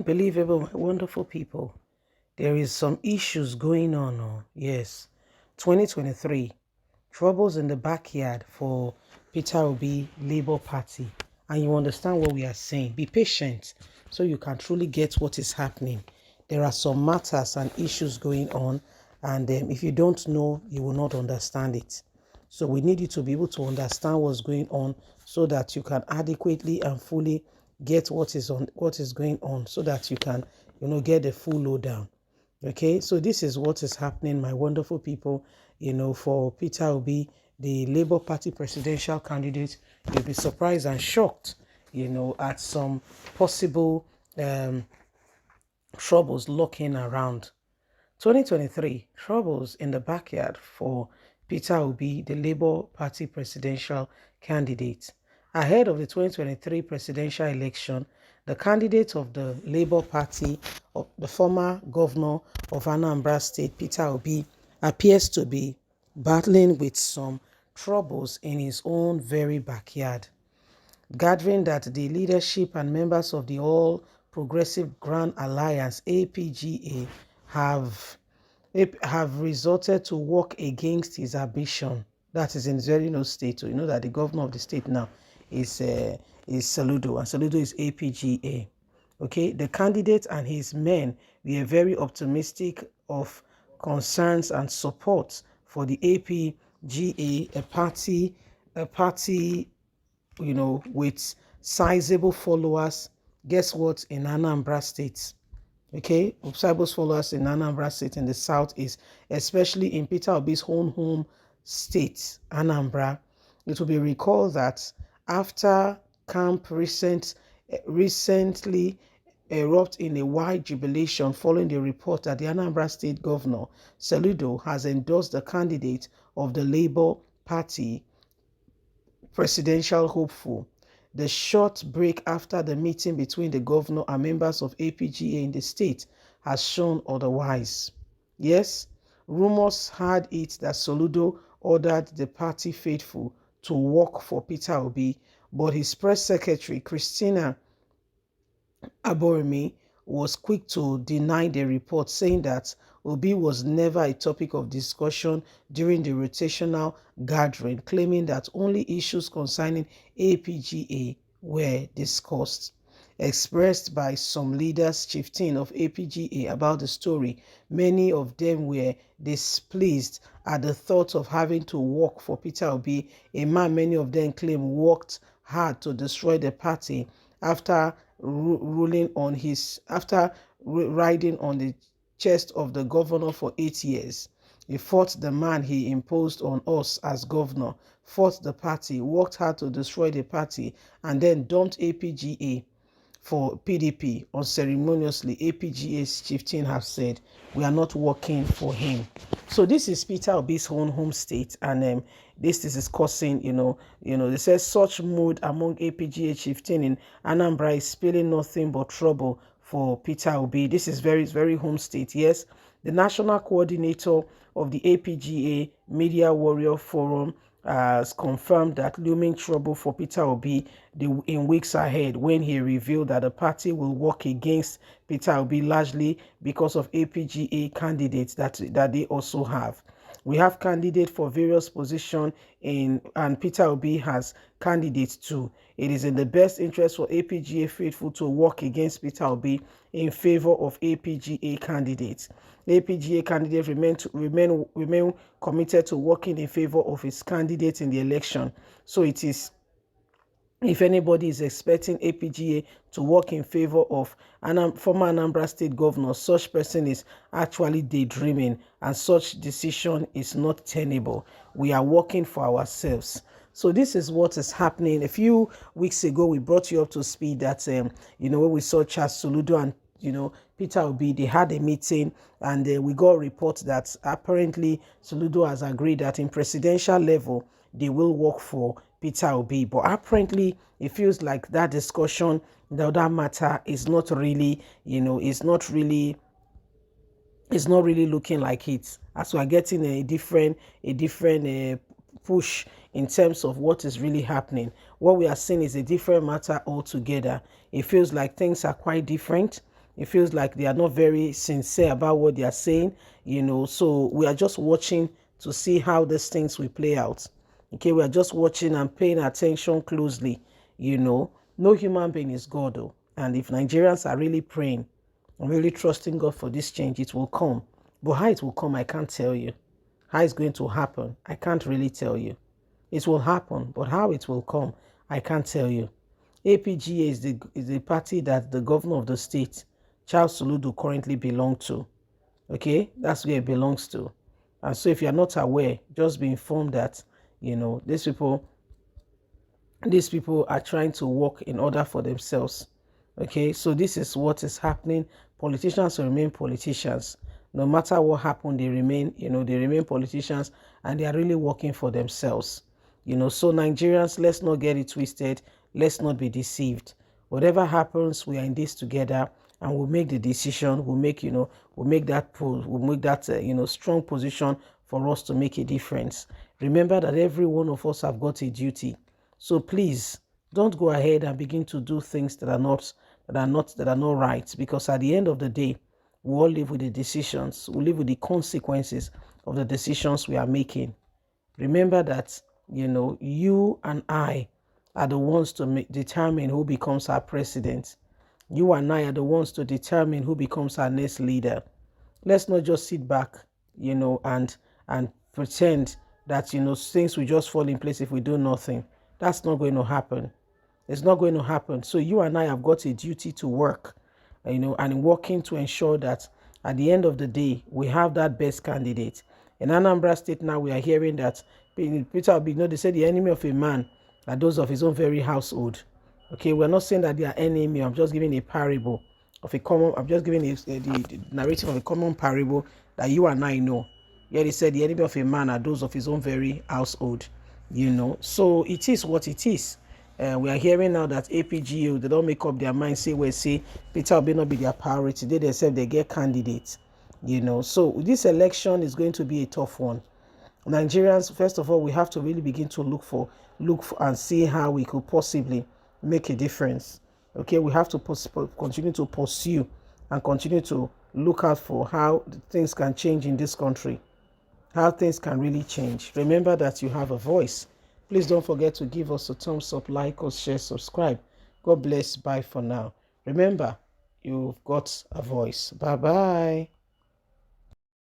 Believable, wonderful people. There is some issues going on. Oh, yes. 2023, troubles in the backyard for Peter Obi Labour Party. And you understand what we are saying. Be patient so you can truly get what is happening. There are some matters and issues going on. And if you don't know, you will not understand it. So we need you to be able to understand what's going on so that you can adequately and fully get what is going on so that you can, get the full lowdown. Okay, so this is what is happening, my wonderful people, for Peter Obi, the Labour Party presidential candidate. You'll be surprised and shocked, at some possible troubles lurking around. 2023, troubles in the backyard for Peter Obi, the Labour Party presidential candidate. Ahead of the 2023 presidential election, the candidate of the Labour Party, the former governor of Anambra State, Peter Obi, appears to be battling with some troubles in his own very backyard. Gathering that the leadership and members of the All Progressive Grand Alliance, APGA, have resorted to work against his ambition. That is in Zerino State. You know that the governor of the state now is Saludo, and Saludo is APGA. Okay, the candidate and his men were very optimistic of concerns and support for the APGA, a party, with sizable followers. Guess what? In Anambra State. Okay, sizable followers in Anambra State in the southeast, especially in Peter Obi's home state, Anambra. It will be recalled that after camp recently erupt in a wide jubilation following the report that the Anambra State Governor, Saludo, has endorsed the candidate of the Labour Party presidential hopeful. The short break after the meeting between the governor and members of APGA in the state has shown otherwise. Yes, rumors had it that Soludo ordered the party faithful to work for Peter Obi, but his press secretary, Christina Aborimi, was quick to deny the report, saying that Obi was never a topic of discussion during the rotational gathering, claiming that only issues concerning APGA were discussed. Expressed by some leaders chieftain of APGA about the story, many of them were displeased at the thought of having to work for Peter Obi, a man many of them claim worked hard to destroy the party after riding on the chest of the governor for 8 years. He fought the man he imposed on us as governor, fought the party, worked hard to destroy the party, and then dumped APGA for PDP. Unceremoniously, APGA's chieftain have said, we are not working for him. So this is Peter Obi's home state, and this is causing, they say such mood among APGA chieftain in Anambra is spilling nothing but trouble for Peter Obi. This is very home state. Yes, the national coordinator of the APGA Media Warrior Forum has confirmed that looming trouble for Peter Obi in weeks ahead, when he revealed that the party will work against Peter Obi largely because of APGA candidates that they also have. We have candidates for various positions and Peter Obi has candidates too. It is in the best interest for APGA faithful to work against Peter Obi in favor of APGA candidates. APGA candidates remain committed to working in favor of his candidate in the election. So it is, if anybody is expecting APGA to work in favor of former Anambra State Governor, such person is actually daydreaming, and such decision is not tenable. We are working for ourselves. So this is what is happening. A few weeks ago, we brought you up to speed that, when we saw Charles Soludo and, Peter Obi, they had a meeting, and we got a report that apparently Soludo has agreed that in presidential level, they will work for Peter Obi. But apparently, it feels like that discussion, that matter is not really, it's not really looking like it. As we are getting a different push in terms of what is really happening. What we are seeing is a different matter altogether. It feels like things are quite different. It feels like they are not very sincere about what they are saying, So we are just watching to see how these things will play out. Okay, we are just watching and paying attention closely, No human being is God, though. And if Nigerians are really praying, I'm really trusting God for this change, it will come. But how it will come, I can't tell you. How it's going to happen, I can't really tell you. It will happen, but how it will come, I can't tell you. APGA is the party that the governor of the state, Charles Soludo, currently belongs to. Okay, that's where it belongs to. And so if you're not aware, just be informed that, these people are trying to work in order for themselves. Okay, so this is what is happening. Politicians will remain politicians. No matter what happened, they remain politicians, and they are really working for themselves. So Nigerians, let's not get it twisted. Let's not be deceived. Whatever happens, we are in this together, and we'll make the decision. We'll make that strong position for us to make a difference. Remember that every one of us have got a duty. So please don't go ahead and begin to do things that are not right, because at the end of the day, we all live with the decisions. We live with the consequences of the decisions we are making. Remember that, you and I are the ones to determine who becomes our president. You and I are the ones to determine who becomes our next leader. Let's not just sit back, and pretend that, things will just fall in place if we do nothing. That's not going to happen. It's not going to happen. So you and I have got a duty to work, and working to ensure that at the end of the day, we have that best candidate. In Anambra State now, we are hearing that Peter Obi, they say the enemy of a man are those of his own very household. Okay, we're not saying that they are enemy. I'm just giving a parable I'm just giving the narrative of a common parable that you and I know. Yeah, they said the enemy of a man are those of his own very household. So it is what it is. We are hearing now that APGA, they don't make up their mind, say Peter Obi not be their priority. They themselves, they get candidates. So this election is going to be a tough one. Nigerians, first of all, we have to really begin to look for and see how we could possibly make a difference. Okay, we have to continue to pursue and continue to look out for how things can change in this country, how things can really change. Remember that you have a voice. Please don't forget to give us a thumbs up, like us, share, subscribe. God bless. Bye for now. Remember, you've got a voice. Bye-bye.